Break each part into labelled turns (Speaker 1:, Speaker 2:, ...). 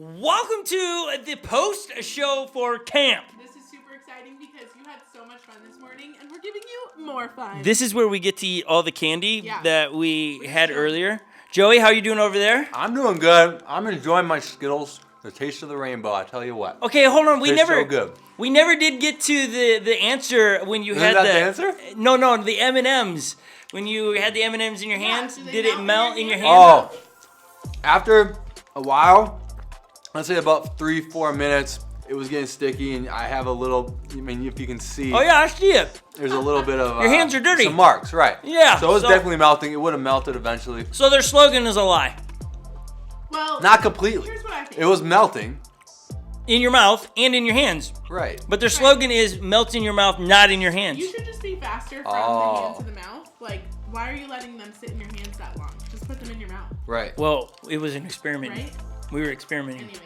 Speaker 1: Welcome to the post show for camp.
Speaker 2: This is super exciting because you had so much fun this morning and we're giving you more fun.
Speaker 1: This is where we get to eat all the candy that we had
Speaker 2: sure.
Speaker 1: earlier. Joey, how you doing over there?
Speaker 3: I'm doing good. I'm enjoying my Skittles. The taste of the rainbow, I tell you what.
Speaker 1: Okay, hold on.
Speaker 3: Tastes so good.
Speaker 1: We never did get to the answer when you had
Speaker 3: that the answer?
Speaker 1: No, the M&Ms. When you had the M&Ms in your hands, did it melt in your hand?
Speaker 3: Oh, after a while, let's say about 3-4 minutes, it was getting sticky, and I have a little. I mean, if you can see.
Speaker 1: Oh yeah, I see it.
Speaker 3: There's a little bit of.
Speaker 1: Your hands are dirty.
Speaker 3: Some marks, right?
Speaker 1: Yeah.
Speaker 3: So it was definitely melting. It would have melted eventually.
Speaker 1: So their slogan is a lie.
Speaker 2: Well,
Speaker 3: Not completely.
Speaker 2: Here's what I think.
Speaker 3: It was melting.
Speaker 1: In your mouth and in your hands.
Speaker 3: Right.
Speaker 1: But their slogan is melts in your mouth, not in your hands.
Speaker 2: You should just be faster from the hand to the mouth. Like, why are you letting them sit in your hands that long? Just put them in your mouth.
Speaker 3: Right.
Speaker 1: Well, it was an experiment.
Speaker 2: Right?
Speaker 1: We were experimenting.
Speaker 2: Anyways,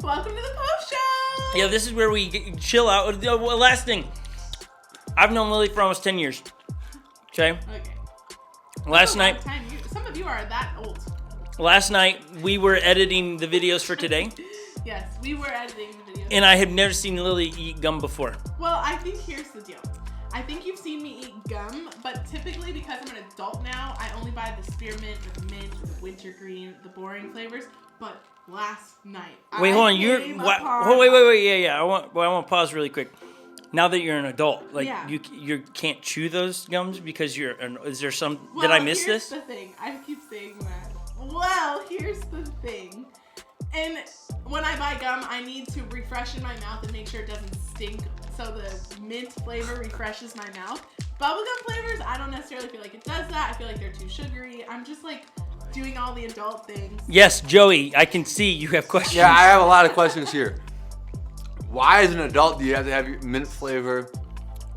Speaker 2: welcome to the post show.
Speaker 1: Yeah, this is where we chill out. Last thing, I've known Lily for almost 10 years. Okay?
Speaker 2: Okay.
Speaker 1: Last night,
Speaker 2: Some of you are that old.
Speaker 1: Last night we were editing the videos for today,
Speaker 2: Yes, we were editing the video.
Speaker 1: and I had never seen Lily eat gum before.
Speaker 2: Well, I think here's the deal. I think you've seen me eat gum, but typically because I'm an adult now, I only buy the spearmint, the mint, the wintergreen, the boring flavors. But last night,
Speaker 1: Wait, hold on.
Speaker 2: came upon-
Speaker 1: Wait. Yeah. I want to pause really quick. Now that you're an adult, like
Speaker 2: Yeah.
Speaker 1: you can't chew those gums because you're. Is there some?
Speaker 2: Well,
Speaker 1: did I miss
Speaker 2: here's
Speaker 1: this?
Speaker 2: the thing. I keep saying that. Well, here's the thing. And when I buy gum, I need to refresh in my mouth and make sure it doesn't stink. So the mint flavor refreshes my mouth. Bubblegum flavors, I don't necessarily feel like it does that. I feel like they're too sugary. I'm just like doing all the adult things.
Speaker 1: Yes, Joey. I can see you have questions.
Speaker 3: Yeah, I have a lot of questions here. Why, as an adult, do you have to have your mint flavor?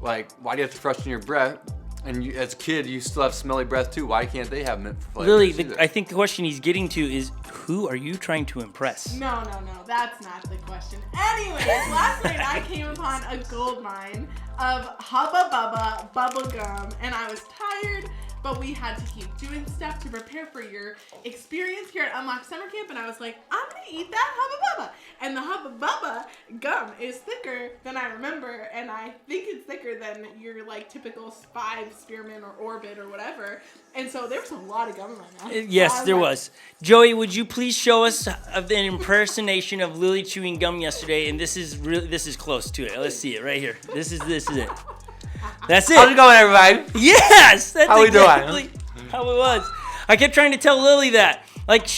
Speaker 3: Like, why do you have to freshen your breath? And you, as a kid, you still have smelly breath too. Why can't they have mint flavor?
Speaker 1: Lily, I think the question he's getting to is, who are you trying to impress?
Speaker 2: No, that's not the question. Anyways, last night I came upon a gold mine of Hubba Bubba bubblegum, and I was tired, but we had to keep doing stuff to prepare for your experience here at Unlock Summer Camp, and I was like, I'm gonna eat that Hubba Bubba. And the Hubba Bubba gum is thicker than I remember, and I think it's thicker than your like typical 5 spearmint or orbit or whatever. And so there was a lot of gum in my mouth.
Speaker 1: Yes, there was. Joey, would you please show us an impersonation of Lily chewing gum yesterday? And this is close to it. Let's see it right here. This is it. That's it.
Speaker 3: How's it going, everybody?
Speaker 1: Yes, that's
Speaker 3: How we doing?
Speaker 1: exactly how it was. I kept trying to tell Lily that, like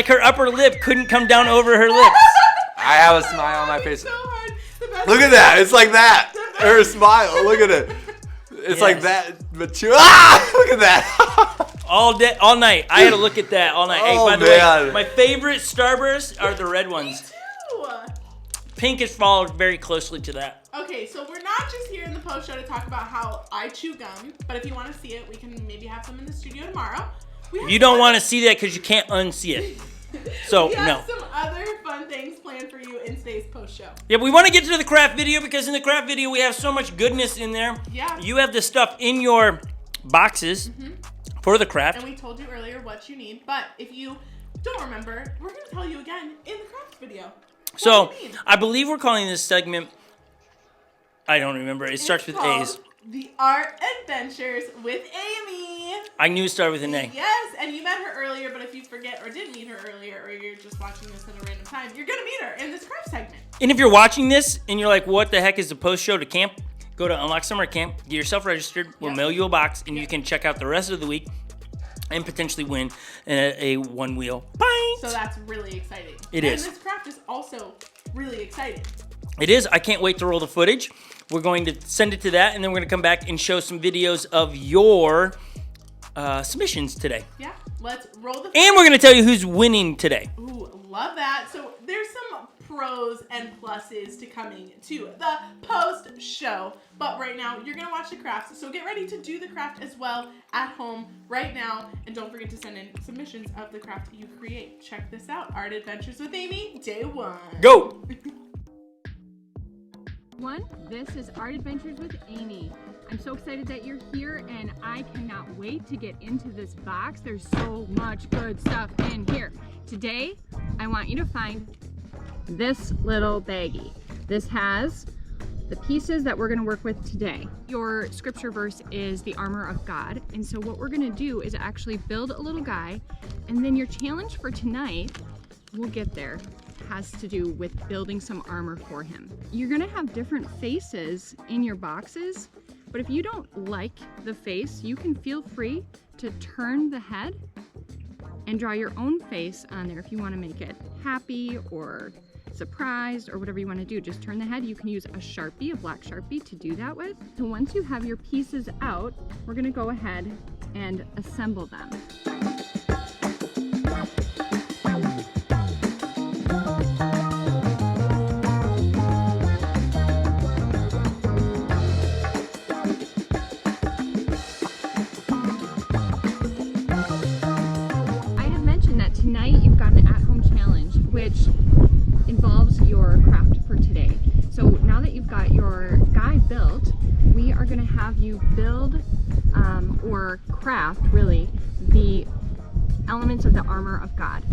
Speaker 1: her upper lip couldn't come down over her lips.
Speaker 3: I have a smile on my face.
Speaker 2: So hard. The best
Speaker 3: Look at that. It's like that. Her smile. Look at it. It's like that. But you. Look at that.
Speaker 1: All day, all night. I had to look at that all night. Hey,
Speaker 3: Oh,
Speaker 1: by the way,
Speaker 3: man.
Speaker 1: my favorite Starbursts are the red ones.
Speaker 2: Too.
Speaker 1: Pink is followed very closely to that.
Speaker 2: Okay, so we're not just here in the post show to talk about how I chew gum, but if you want to see it, we can maybe have some in the studio tomorrow.
Speaker 1: You don't want to see that because you can't unsee it. So,
Speaker 2: we have
Speaker 1: no.
Speaker 2: some other fun things planned for you in today's post show.
Speaker 1: Yeah, we want to get to the craft video because in the craft video we have so much goodness in there.
Speaker 2: Yeah.
Speaker 1: You have the stuff in your boxes for the craft.
Speaker 2: And we told you earlier what you need, but if you don't remember, we're going to tell you again in the craft video.
Speaker 1: So,
Speaker 2: What do you need?
Speaker 1: I believe we're calling this segment, I don't remember. It starts with
Speaker 2: called
Speaker 1: A's.
Speaker 2: The Art Adventures with Amy.
Speaker 1: I knew it started with an A.
Speaker 2: Yes, and you met her earlier, but if you forget or did meet her earlier, or you're just watching this at a random time, you're going to meet her in this craft segment.
Speaker 1: And if you're watching this and you're like, what the heck is the post show to camp? Go to Unlock Summer Camp, get yourself registered. We'll mail you a box, and you can check out the rest of the week and potentially win a one-wheel pint.
Speaker 2: So that's really exciting.
Speaker 1: It is.
Speaker 2: And this craft is also really exciting.
Speaker 1: It is. I can't wait to roll the footage. We're going to send it to that, and then we're going to come back and show some videos of your submissions today.
Speaker 2: Yeah, let's roll the.
Speaker 1: And we're going to tell you who's winning today.
Speaker 2: Ooh, love that. So there's some pros and pluses to coming to the post show. But right now, you're going to watch the craft. So get ready to do the craft as well at home right now. And don't forget to send in submissions of the craft you create. Check this out. Art Adventures with Amy, day 1.
Speaker 1: Go!
Speaker 4: This is Art Adventures with Amy. I'm so excited that you're here, and I cannot wait to get into this box. There's so much good stuff in here. Today, I want you to find this little baggie. This has the pieces that we're going to work with today. Your scripture verse is the armor of God. And so what we're going to do is actually build a little guy. And then your challenge for tonight, we'll get there, has to do with building some armor for him. You're going to have different faces in your boxes, but if you don't like the face, you can feel free to turn the head and draw your own face on there if you want to make it happy or surprised or whatever you want to do. Just turn the head. You can use a Sharpie, a black Sharpie, to do that with. So once you have your pieces out, we're going to go ahead and assemble them. I had mentioned that tonight you've got an at-home challenge, which involves your craft for today. So now that you've got your guy built, we are going to have you build or craft really the elements of the armor of God.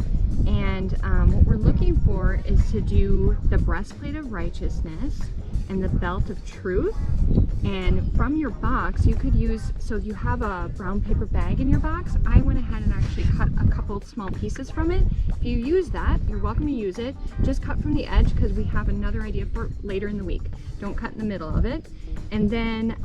Speaker 4: And what we're looking for is to do the breastplate of righteousness and the belt of truth. And from your box, you could use, so if you have a brown paper bag in your box, I went ahead and actually cut a couple small pieces from it. If you use that, you're welcome to use it. Just cut from the edge because we have another idea for later in the week. Don't cut in the middle of it. And then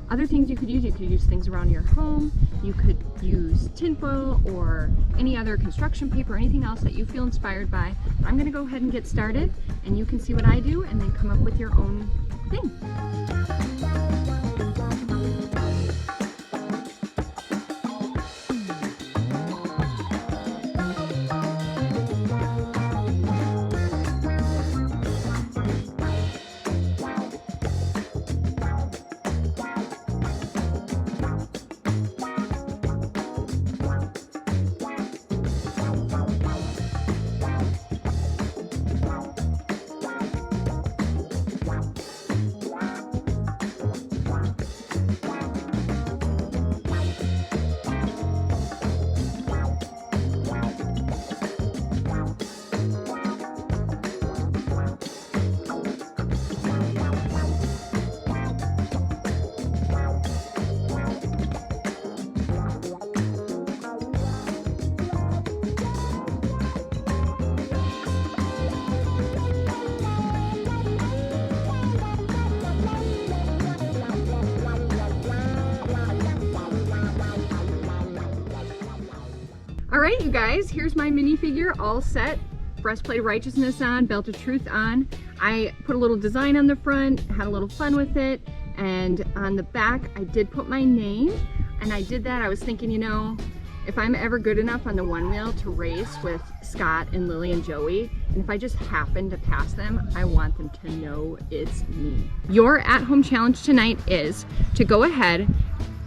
Speaker 4: other things you could use things around your home. You could use tinfoil or any other construction paper, anything else that you feel inspired by. But I'm gonna go ahead and get started, and you can see what I do and then come up with your own thing. All right, you guys, here's my minifigure all set. Breastplate of righteousness on, belt of truth on. I put a little design on the front, had a little fun with it, and on the back I did put my name. And I did that, I was thinking, you know, if I'm ever good enough on the one wheel to race with Scott and Lily and Joey, and if I just happen to pass them, I want them to know it's me. Your at-home challenge tonight is to go ahead,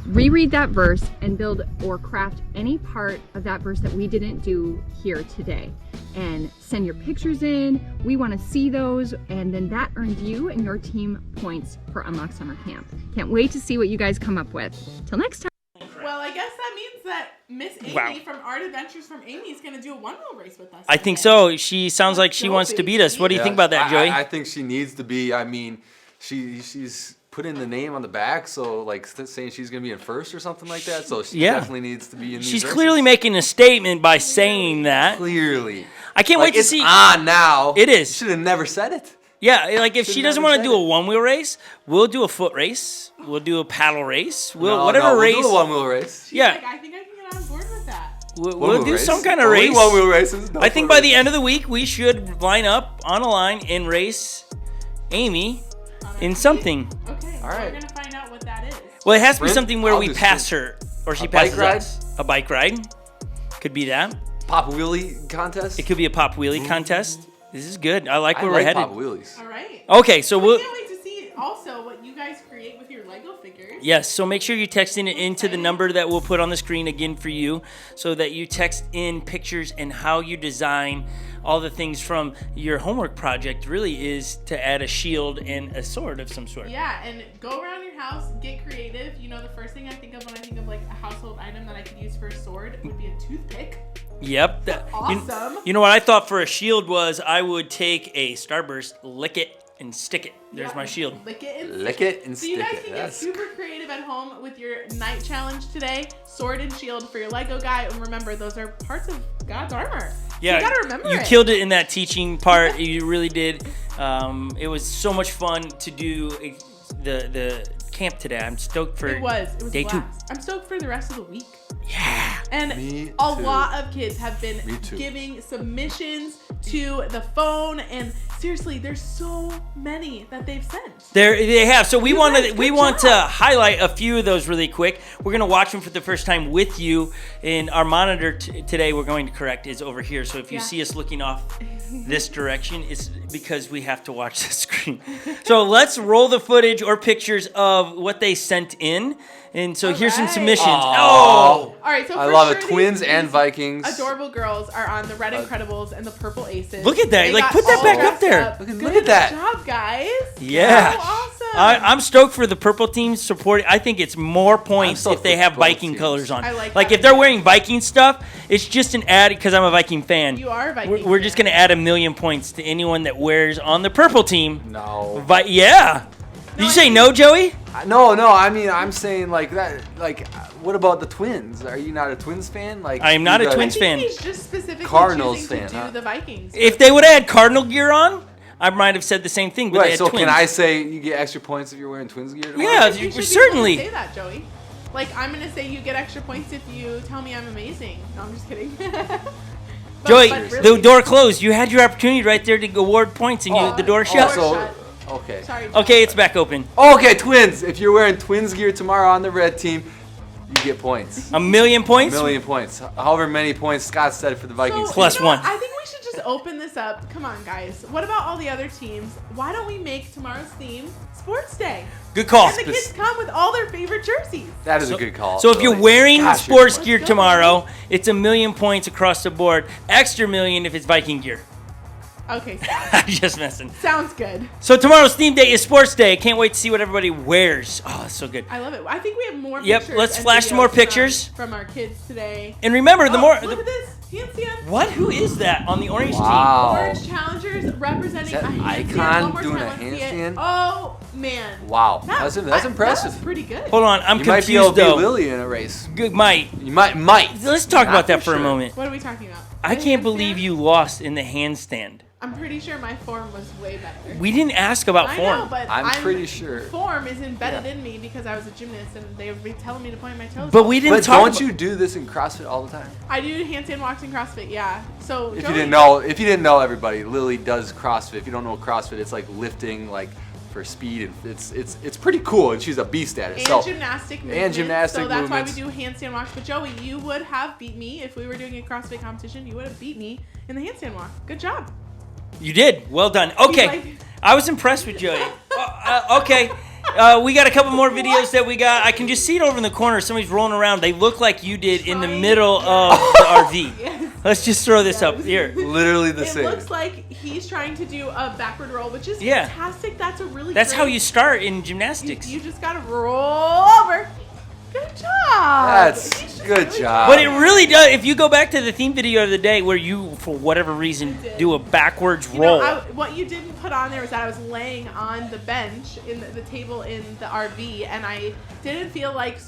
Speaker 4: reread that verse and build or craft any part of that verse that we didn't do here today. And send your pictures in. We want to see those, and then that earns you and your team points for Unlock Summer Camp. Can't wait to see what you guys come up with. Till next time.
Speaker 2: Well, I guess that means that Miss Amy from Art Adventures from Amy is going to do a one-wheel race with us.
Speaker 1: I think so. She sounds like she wants to beat us. What do you think about that, Joey?
Speaker 3: I think she needs to be. I mean, she's put in the name on the back, so like saying she's gonna be in first or something like that. So she definitely needs to be in.
Speaker 1: She's
Speaker 3: these
Speaker 1: clearly
Speaker 3: races.
Speaker 1: making a statement by saying that.
Speaker 3: Clearly,
Speaker 1: I can't wait to see.
Speaker 3: It's on now.
Speaker 1: It is.
Speaker 3: Should have never said it.
Speaker 1: Yeah, like if she doesn't
Speaker 3: never
Speaker 1: want to
Speaker 3: said
Speaker 1: do a
Speaker 3: it.
Speaker 1: one-wheel race, we'll do a foot race. We'll do a paddle race. We'll
Speaker 3: We'll
Speaker 1: race.
Speaker 3: do a one-wheel race.
Speaker 2: She's
Speaker 1: yeah.
Speaker 2: like, I think I can get on board with that.
Speaker 1: We'll do
Speaker 3: race.
Speaker 1: some kind of
Speaker 3: Only
Speaker 1: race.
Speaker 3: one-wheel races. No
Speaker 1: I think
Speaker 3: foot
Speaker 1: by the
Speaker 3: races.
Speaker 1: end of the week we should line up on a line and race Amy in something.
Speaker 2: Okay,
Speaker 3: All
Speaker 2: so
Speaker 3: right.
Speaker 2: we're going to find out what that is.
Speaker 1: Well, it has to be
Speaker 3: Sprint?
Speaker 1: something where
Speaker 3: I'll
Speaker 1: we
Speaker 3: do
Speaker 1: pass
Speaker 3: sprint.
Speaker 1: her, or she
Speaker 3: A bike
Speaker 1: passes
Speaker 3: ride?
Speaker 1: us. A bike ride could be that.
Speaker 3: Pop wheelie contest.
Speaker 1: It could be a pop wheelie contest. This is good. I like
Speaker 3: I
Speaker 1: where
Speaker 3: like
Speaker 1: we're headed.
Speaker 3: pop wheelies.
Speaker 2: All right.
Speaker 1: Okay, so
Speaker 2: I
Speaker 1: we'll.
Speaker 2: can't wait to see also what you guys create with your Lego figures.
Speaker 1: Yes, so make sure you text in it into the number that we'll put on the screen again for you, so that you text in pictures and how you design all the things from your homework project really is to add a shield and a sword of some sort.
Speaker 2: Yeah, and go around your house, get creative. You know, the first thing I think of when I think of like a household item that I could use for a sword would be a toothpick.
Speaker 1: Yep.
Speaker 2: Awesome.
Speaker 1: You know what I thought for a shield was I would take a Starburst, lick it, and stick it. There's my shield.
Speaker 2: Lick it and
Speaker 3: Lick it and
Speaker 2: So you
Speaker 3: stick
Speaker 2: guys
Speaker 3: it.
Speaker 2: can get
Speaker 3: That's
Speaker 2: super creative at home with your night challenge today. Sword and shield for your Lego guy. And remember, those are parts of God's armor.
Speaker 1: Yeah,
Speaker 2: you gotta remember
Speaker 1: you
Speaker 2: it.
Speaker 1: killed it in that teaching part. You really did. It was so much fun to do the camp today. I'm stoked for
Speaker 2: It was
Speaker 1: day
Speaker 2: a
Speaker 1: two.
Speaker 2: blast. I'm stoked for the rest of the week.
Speaker 1: Yeah.
Speaker 2: And
Speaker 3: Me
Speaker 2: a
Speaker 3: too.
Speaker 2: lot of kids have been
Speaker 3: Me too.
Speaker 2: giving submissions to the phone, and seriously, there's so many that they've sent.
Speaker 1: They have. So we
Speaker 2: You
Speaker 1: want
Speaker 2: guys,
Speaker 1: to
Speaker 2: good
Speaker 1: to
Speaker 2: job.
Speaker 1: highlight a few of those really quick. We're gonna watch them for the first time with you. And our monitor today, we're going to correct, is over here. So if you
Speaker 2: Yeah.
Speaker 1: see us looking off this direction, it's because we have to watch the screen. So let's roll the footage or pictures of what they sent in. And so here's some
Speaker 2: right.
Speaker 1: submissions.
Speaker 3: Aw.
Speaker 1: Oh.
Speaker 2: All right, so
Speaker 3: I
Speaker 2: for
Speaker 3: love
Speaker 2: sure
Speaker 3: it. Twins
Speaker 2: these
Speaker 3: and Vikings.
Speaker 2: adorable girls are on the Red Incredibles and the Purple Aces.
Speaker 1: Look at that.
Speaker 2: They
Speaker 1: Like,
Speaker 2: got
Speaker 1: put that
Speaker 2: all
Speaker 1: back up
Speaker 2: dressed
Speaker 1: there.
Speaker 3: Look
Speaker 2: Good
Speaker 3: at that.
Speaker 2: job, guys.
Speaker 1: Yeah.
Speaker 2: So awesome.
Speaker 1: I'm stoked for the purple team support. I think it's more points
Speaker 3: stoked
Speaker 1: if they
Speaker 3: for
Speaker 1: have
Speaker 3: both
Speaker 1: Viking
Speaker 3: teams.
Speaker 1: colors on.
Speaker 2: I like
Speaker 1: if
Speaker 2: that.
Speaker 1: they're wearing Viking stuff, it's just an add because I'm a Viking fan.
Speaker 2: You are a Viking
Speaker 1: We're just
Speaker 2: fan.
Speaker 1: gonna add 1,000,000 points to anyone that wears on the purple team.
Speaker 3: no.
Speaker 1: Yeah. Did you
Speaker 2: I
Speaker 1: say
Speaker 2: think-
Speaker 1: no, Joey?
Speaker 3: No, I mean, I'm saying like that. Like, what about the Twins? Are you not a Twins fan? Like,
Speaker 1: I am not a
Speaker 3: you guys-
Speaker 1: Twins
Speaker 2: I think
Speaker 1: fan.
Speaker 2: he's just specifically
Speaker 3: Cardinals
Speaker 2: choosing
Speaker 3: fan,
Speaker 2: to do
Speaker 3: huh?
Speaker 2: the Vikings.
Speaker 1: If they would have had Cardinal gear on, I might have said the same thing. But they
Speaker 3: Right.
Speaker 1: had
Speaker 3: So
Speaker 1: Twins.
Speaker 3: can I say you get extra points if you're wearing Twins gear? tomorrow?
Speaker 1: Yeah,
Speaker 2: You should be able to
Speaker 1: certainly.
Speaker 2: say that, Joey. Like, I'm gonna say you get extra points if you tell me I'm amazing. No, I'm just kidding. But-
Speaker 1: Joey,
Speaker 2: but
Speaker 1: the
Speaker 2: really-
Speaker 1: door closed. You had your opportunity right there to award points, and the door shut.
Speaker 2: so-
Speaker 3: Also, okay.
Speaker 2: Sorry.
Speaker 1: Okay, it's back open.
Speaker 3: Okay, Twins. If you're wearing Twins gear tomorrow on the red team, you get points.
Speaker 1: 1,000,000 points.
Speaker 3: 1,000,000 points. However many points Scott said for the Vikings.
Speaker 2: So,
Speaker 1: Plus
Speaker 2: you know what?
Speaker 1: one.
Speaker 2: I think we should just open this up. Come on, guys. What about all the other teams? Why don't we make tomorrow's theme Sports Day?
Speaker 1: Good call.
Speaker 2: And the kids come with all their favorite jerseys.
Speaker 3: That is a good call.
Speaker 1: So if you're
Speaker 3: Really.
Speaker 1: wearing
Speaker 3: Gosh,
Speaker 1: sports
Speaker 2: Let's
Speaker 1: gear
Speaker 2: go.
Speaker 1: tomorrow, it's 1,000,000 points across the board. Extra million if it's Viking gear.
Speaker 2: Okay, Scott.
Speaker 1: I'm just messing.
Speaker 2: Sounds good.
Speaker 1: So tomorrow's theme day is sports day. Can't wait to see what everybody wears. Oh, that's so good.
Speaker 2: I love it. I think we have more
Speaker 1: Yep,
Speaker 2: pictures.
Speaker 1: let's
Speaker 2: and
Speaker 1: flash some
Speaker 2: videos
Speaker 1: more pictures.
Speaker 2: from our kids today.
Speaker 1: And remember, the
Speaker 2: Oh,
Speaker 1: more.
Speaker 2: look at this. Handstand.
Speaker 1: What? Who is that on the orange
Speaker 3: Wow.
Speaker 2: Orange Challengers representing
Speaker 3: Is that
Speaker 2: a handstand.
Speaker 3: Icon
Speaker 2: One more
Speaker 3: doing
Speaker 2: time,
Speaker 3: a
Speaker 2: let's see it.
Speaker 3: handstand?
Speaker 2: Oh, man.
Speaker 3: Wow. That's impressive.
Speaker 2: That's pretty good.
Speaker 1: team? Hold on, I'm
Speaker 3: You might be able
Speaker 1: confused
Speaker 3: to beat
Speaker 1: though.
Speaker 3: Lily in a race.
Speaker 1: Good, might.
Speaker 3: You might.
Speaker 1: Let's talk
Speaker 3: Not
Speaker 1: about that for a
Speaker 3: sure.
Speaker 1: moment.
Speaker 2: What are we talking about?
Speaker 1: I
Speaker 2: The
Speaker 1: can't believe
Speaker 2: handstand?
Speaker 1: you lost in the handstand.
Speaker 2: I'm pretty sure my form was way better.
Speaker 1: We didn't ask about
Speaker 2: I
Speaker 1: form.
Speaker 2: know, but
Speaker 3: I'm pretty sure.
Speaker 2: Form is embedded
Speaker 3: Yeah.
Speaker 2: in me because I was a gymnast and they would be telling me to point my toes.
Speaker 1: But
Speaker 2: all
Speaker 1: we
Speaker 2: the
Speaker 1: didn't
Speaker 3: But
Speaker 1: talk
Speaker 3: don't
Speaker 1: about-
Speaker 3: you do this in CrossFit all the time?
Speaker 2: I do handstand walks in CrossFit, yeah. So
Speaker 3: If
Speaker 2: Joey-
Speaker 3: you didn't know, everybody, Lily does CrossFit. If you don't know CrossFit, it's like lifting, like for speed, and it's pretty cool. And she's a beast at it.
Speaker 2: and
Speaker 3: So
Speaker 2: gymnastic movements.
Speaker 3: gymnastic
Speaker 2: so that's
Speaker 3: movements.
Speaker 2: why we do handstand walks. But Joey, you would have beat me if we were doing a CrossFit competition. You would have beat me in the handstand walk. Good job.
Speaker 1: You did. Well done. Okay.
Speaker 2: like-
Speaker 1: I was impressed with Joey. Okay. We got a couple more videos that we got. I can just see it over in the corner. Somebody's rolling around. They look like you did in the
Speaker 2: Trying-
Speaker 1: middle of the RV.
Speaker 2: Yes.
Speaker 1: Let's just throw this up here.
Speaker 3: literally the
Speaker 2: It
Speaker 3: same.
Speaker 2: looks like he's trying to do a backward roll, which is
Speaker 1: Yeah.
Speaker 2: fantastic. That's a really
Speaker 1: That's how
Speaker 2: great-
Speaker 1: you start in
Speaker 2: You,
Speaker 1: gymnastics.
Speaker 2: you just gotta roll over. Good job.
Speaker 3: That's
Speaker 2: He's just
Speaker 3: good
Speaker 2: really
Speaker 3: job.
Speaker 1: But it really does. If you go back to the theme video of the day where you, for whatever reason,
Speaker 2: I did.
Speaker 1: do a backwards
Speaker 2: You know,
Speaker 1: roll.
Speaker 2: what you didn't put on there was that I was laying on the bench in the table in the RV, and I didn't feel like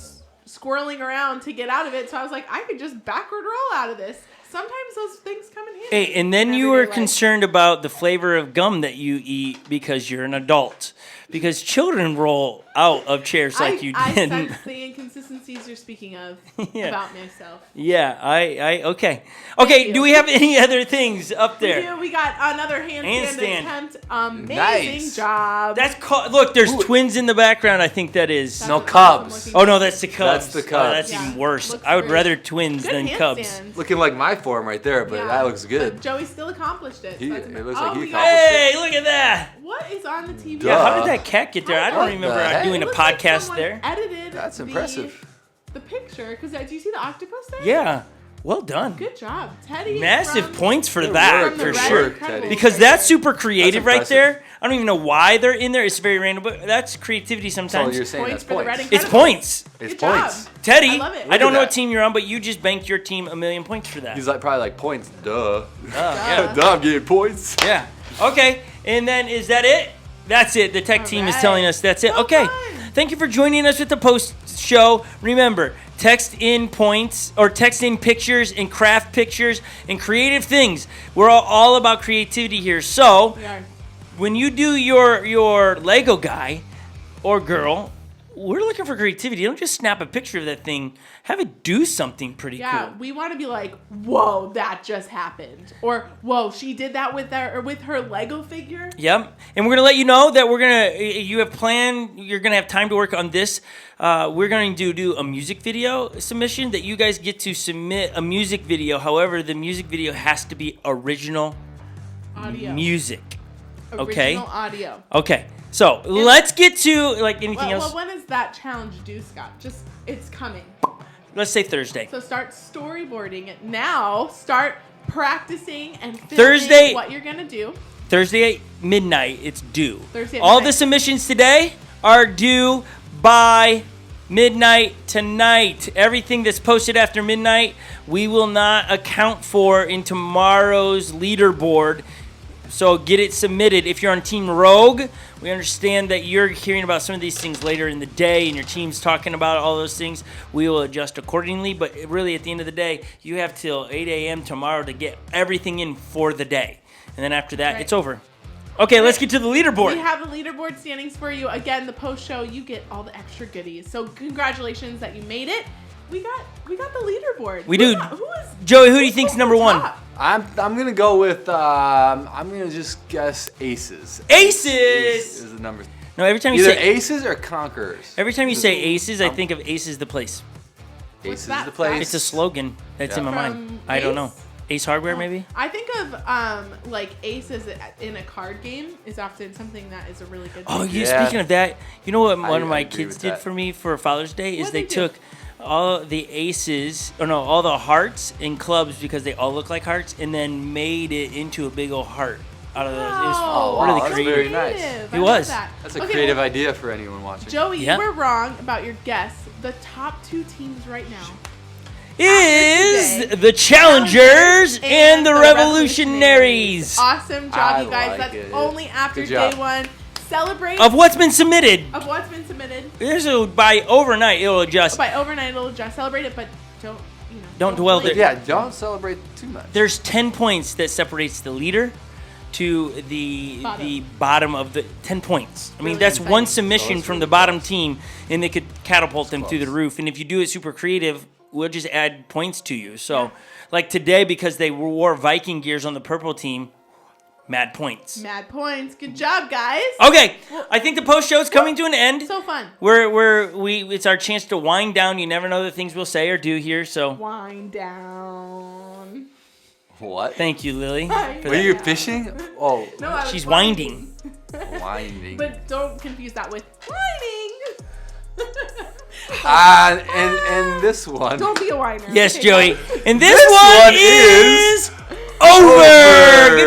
Speaker 2: squirreling around to get out of it. So I was like, I could just backward roll out of this. Sometimes those things come in handy.
Speaker 1: Hey, and then
Speaker 2: in
Speaker 1: you were
Speaker 2: everyday life.
Speaker 1: concerned about the flavor of gum that you eat because you're an adult. Because children roll out of chairs like you
Speaker 2: I
Speaker 1: did.
Speaker 2: sense the inconsistencies you're speaking of
Speaker 1: Yeah.
Speaker 2: about myself.
Speaker 1: Yeah, okay. Okay,
Speaker 2: you.
Speaker 1: do we have any other things up there?
Speaker 2: We got another handstand
Speaker 1: Handstand.
Speaker 2: attempt. Amazing
Speaker 3: Nice.
Speaker 2: job.
Speaker 1: That's called. Look, there's
Speaker 3: Ooh.
Speaker 1: twins in the background. I think that is.
Speaker 2: That's
Speaker 3: No
Speaker 2: what
Speaker 3: Cubs.
Speaker 2: I'm looking
Speaker 1: Oh no,
Speaker 2: at.
Speaker 1: that's the Cubs.
Speaker 3: That's the
Speaker 1: Oh,
Speaker 3: Cubs.
Speaker 1: that's
Speaker 2: Yeah.
Speaker 1: even worse.
Speaker 2: Looks
Speaker 1: I would
Speaker 2: great.
Speaker 1: rather twins
Speaker 2: Good
Speaker 1: than Cubs.
Speaker 2: handstand.
Speaker 3: Looking like my form right there, but
Speaker 2: Yeah.
Speaker 3: that looks good.
Speaker 2: But Joey still accomplished it. so
Speaker 3: He-
Speaker 2: that's
Speaker 3: it
Speaker 2: amazing.
Speaker 3: looks like he
Speaker 2: we got-
Speaker 3: accomplished
Speaker 1: Hey, look at that.
Speaker 2: What is on the TV?
Speaker 1: Yeah, how
Speaker 3: Duh.
Speaker 1: did that cat get there? I don't
Speaker 3: What
Speaker 1: remember
Speaker 3: the heck?
Speaker 1: doing
Speaker 2: It
Speaker 1: a
Speaker 2: looks like
Speaker 1: podcast
Speaker 2: someone
Speaker 1: there.
Speaker 2: Edited
Speaker 3: That's impressive.
Speaker 2: The picture, because do you see the octopus there?
Speaker 1: Yeah. Well done.
Speaker 2: Good job, Teddy.
Speaker 1: Massive
Speaker 2: from-
Speaker 1: points for
Speaker 3: Good
Speaker 1: that,
Speaker 3: work,
Speaker 2: from the
Speaker 1: for
Speaker 3: good
Speaker 2: Red
Speaker 1: sure.
Speaker 3: work,
Speaker 2: Incredibles.
Speaker 3: Teddy.
Speaker 1: Because that's super creative right
Speaker 3: impressive.
Speaker 1: there. I don't even know why they're in there. It's very random, but that's creativity
Speaker 3: So
Speaker 1: sometimes.
Speaker 3: you're saying
Speaker 2: Points
Speaker 3: that's
Speaker 2: for the Red
Speaker 3: points.
Speaker 1: It's
Speaker 2: Incredibles.
Speaker 1: points.
Speaker 3: It's
Speaker 2: Good job.
Speaker 3: points.
Speaker 1: Teddy,
Speaker 2: I love it.
Speaker 1: I don't
Speaker 3: Look
Speaker 1: know
Speaker 3: at
Speaker 1: what
Speaker 3: that.
Speaker 1: team you're on, but you just banked your team $1 million points for that.
Speaker 3: He's like probably like points. Duh.
Speaker 1: yeah.
Speaker 3: Duh, I'm getting points.
Speaker 1: Yeah. Okay. And then is that it? That's it. The tech team is
Speaker 2: right.
Speaker 1: telling us that's it.
Speaker 2: So
Speaker 1: Okay.
Speaker 2: fun.
Speaker 1: Thank you for joining us with the post show. Remember, text in points or text in pictures and craft pictures and creative things. We're all about creativity here. So
Speaker 2: We are.
Speaker 1: when you do your Lego guy or girl, we're looking for creativity. Don't just snap a picture of that thing. Have it do something pretty
Speaker 2: Yeah,
Speaker 1: cool.
Speaker 2: we want to be like, whoa, that just happened, or whoa, she did that with her Lego figure.
Speaker 1: Yep. And we're going to let you know that you're going to have time to work on this. We're going to do a music video submission that you guys get to submit a music video. However, the music video has to be original
Speaker 2: Audio.
Speaker 1: music.
Speaker 2: Original
Speaker 1: okay.
Speaker 2: audio.
Speaker 1: Okay. So let's get to like anything
Speaker 2: Well,
Speaker 1: else.
Speaker 2: when is that challenge due, Scott? It's coming.
Speaker 1: Let's say Thursday.
Speaker 2: So start storyboarding it now. Start practicing and filming
Speaker 1: Thursday-
Speaker 2: what you're gonna do.
Speaker 1: Thursday at midnight, it's due.
Speaker 2: Thursday at
Speaker 1: All
Speaker 2: midnight.
Speaker 1: the submissions today are due by midnight tonight. Everything that's posted after midnight, we will not account for in tomorrow's leaderboard. So get it submitted. If you're on Team Rogue, we understand that you're hearing about some of these things later in the day and your team's talking about all those things. We will adjust accordingly. But really, at the end of the day, you have till 8 a.m. tomorrow to get everything in for the day. And then after that,
Speaker 2: Right.
Speaker 1: it's over. Okay, let's get to the leaderboard.
Speaker 2: We have the leaderboard standings for you. Again, the post show, you get all the extra goodies. So congratulations that you made it. We got the leaderboard.
Speaker 1: We do.
Speaker 2: Who is
Speaker 1: Joey, who do you
Speaker 2: who's
Speaker 1: think's
Speaker 2: over
Speaker 1: number one?
Speaker 2: top?
Speaker 3: I'm gonna go with I'm gonna just guess aces.
Speaker 1: Aces!
Speaker 3: Is the number.
Speaker 1: No, every time you
Speaker 3: Either
Speaker 1: say
Speaker 3: aces or conquerors.
Speaker 1: every time you say aces, I think of Aces the Place.
Speaker 2: What's
Speaker 3: Aces
Speaker 2: that,
Speaker 3: the place.
Speaker 1: It's a slogan that's in my
Speaker 2: From
Speaker 1: mind. I don't know.
Speaker 2: Ace?
Speaker 1: Ace Hardware, maybe?
Speaker 2: I think of like aces in a card game is often something that is a really good
Speaker 1: Oh,
Speaker 2: thing.
Speaker 1: you
Speaker 3: Yeah.
Speaker 1: speaking of that, you know what one of
Speaker 3: I
Speaker 1: my
Speaker 3: agree
Speaker 1: kids
Speaker 3: with
Speaker 1: did
Speaker 3: that.
Speaker 1: for me for Father's Day is
Speaker 2: What'd
Speaker 1: they
Speaker 2: they do?
Speaker 1: took all the aces, or no, all the hearts in clubs because they all look like hearts, and then made it into a big old heart out of those. It was
Speaker 2: Oh,
Speaker 3: wow,
Speaker 1: really
Speaker 3: that's
Speaker 1: creative.
Speaker 3: very nice.
Speaker 2: Creative.
Speaker 1: It
Speaker 2: I love
Speaker 1: was.
Speaker 2: that.
Speaker 3: That's a
Speaker 2: Okay,
Speaker 3: creative
Speaker 2: well,
Speaker 3: idea for anyone watching.
Speaker 2: Joey,
Speaker 1: Yeah.
Speaker 2: you were wrong about your guess. The top two teams right now.
Speaker 1: Is
Speaker 2: today,
Speaker 1: the Challengers and the Revolutionaries
Speaker 2: Awesome job,
Speaker 3: I
Speaker 2: you guys.
Speaker 3: like
Speaker 2: That's
Speaker 3: it.
Speaker 2: only after
Speaker 3: Good job.
Speaker 2: day one. Celebrate
Speaker 1: of what's been submitted.
Speaker 2: of what's been submitted.
Speaker 1: There's by overnight it'll adjust.
Speaker 2: By overnight, it'll just celebrate it, but don't,
Speaker 1: Don't dwell
Speaker 2: blame
Speaker 1: there.
Speaker 2: it.
Speaker 3: Yeah, don't celebrate too much.
Speaker 1: There's 10 points that separates the leader to the bottom of the 10 points. I mean,
Speaker 2: Really
Speaker 1: that's one
Speaker 2: exciting.
Speaker 1: submission
Speaker 3: Close,
Speaker 1: from
Speaker 3: really
Speaker 1: the bottom
Speaker 3: close.
Speaker 1: team, and they could catapult them through the
Speaker 3: close.
Speaker 1: roof. And if you do it super creative, we'll just add points to you. So,
Speaker 2: Yeah.
Speaker 1: like today, because they wore Viking gears on the purple team, mad points.
Speaker 2: Mad points. Good job, guys.
Speaker 1: Okay, I think the post show is coming to an end.
Speaker 2: So fun.
Speaker 1: It's our chance to wind down. You never know the things we'll say or do here. So,
Speaker 2: Wind down.
Speaker 3: What?
Speaker 1: thank you, Lily.
Speaker 2: Wind
Speaker 1: for
Speaker 3: Were
Speaker 1: that.
Speaker 3: you fishing? Oh,
Speaker 2: No, I was
Speaker 1: She's winding.
Speaker 3: winding.
Speaker 2: But don't confuse that with whining.
Speaker 3: And this one.
Speaker 2: Don't be a whiner.
Speaker 1: Yes,
Speaker 2: okay,
Speaker 1: Joey.
Speaker 2: guys?
Speaker 1: And this
Speaker 3: This
Speaker 1: one
Speaker 3: one
Speaker 1: is
Speaker 3: is
Speaker 1: over.
Speaker 3: over.